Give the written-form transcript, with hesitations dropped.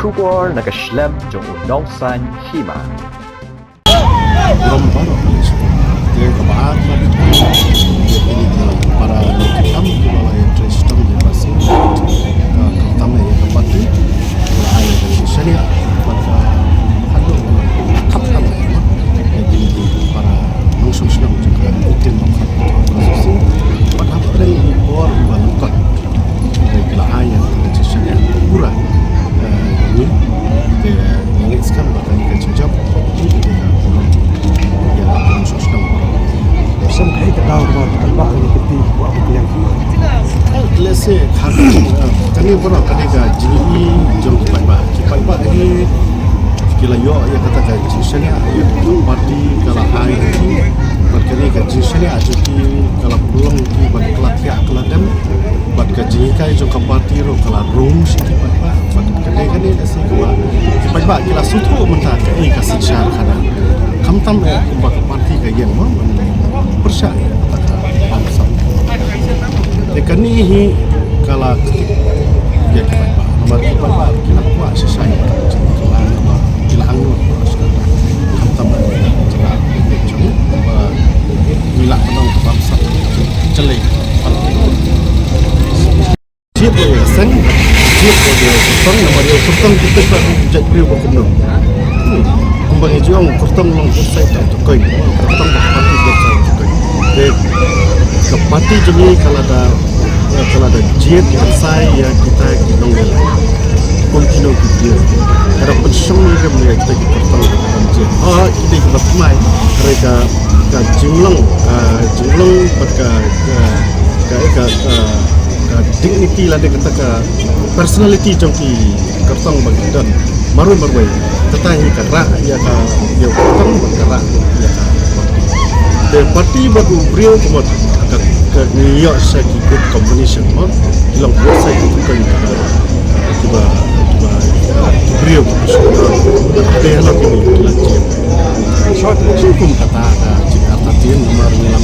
Syukur nakaslem jong unongsan hima. Rom baru dia kebahan dia pilih para hitam di bawah sistem di pasir terutama yang tempat itu air dari syariah pada halu kapal jadi para musuh sedang juga rutin mengkhawatirkan pada pada impor balangkot dari air dari syariah kurang ini dia ingatkan bahkan kejajah Some hate about the ini buat yang let's say kami pernah ketika GE jom kipai ini kila yo ya katakan jinsnya ya parti kalau air ini berkali ke jinsnya jadi kalau pulang di bad kelatih keladem bad gaji kai jom parti ro kalau room sih kipai bad ketika ni dah sih kipai kila sutu mentah ke kasih syar kana kam tam bad parti ke yang mau percaya bangsa. Dekat ni kalau dia kipai nomor kipai kila kuat sesuai kila anggur sekarang kam tam celah cuma bila menang bangsa celai siap dia sen siap dia kurang nama dia kurang kita tak jadi beliau berkumno kumbang juang kurang long saya tak tukar kurang berpati dia tak tukar kepati jadi kalau ada jet saya ya kita nongel continue dia ada pensong yang mereka kita kurang jet kita bermain mereka jumlah dignity lah dia kata personality jongki kertong bagian maru tetapi kerak ya dia kertong bergerak ya parti baru beliau kemudian akan ke New York saya ikut combination hilang kuasa itu kan tiba beliau dia lagi lagi short hukum kata ada Jakarta Tin nomor 5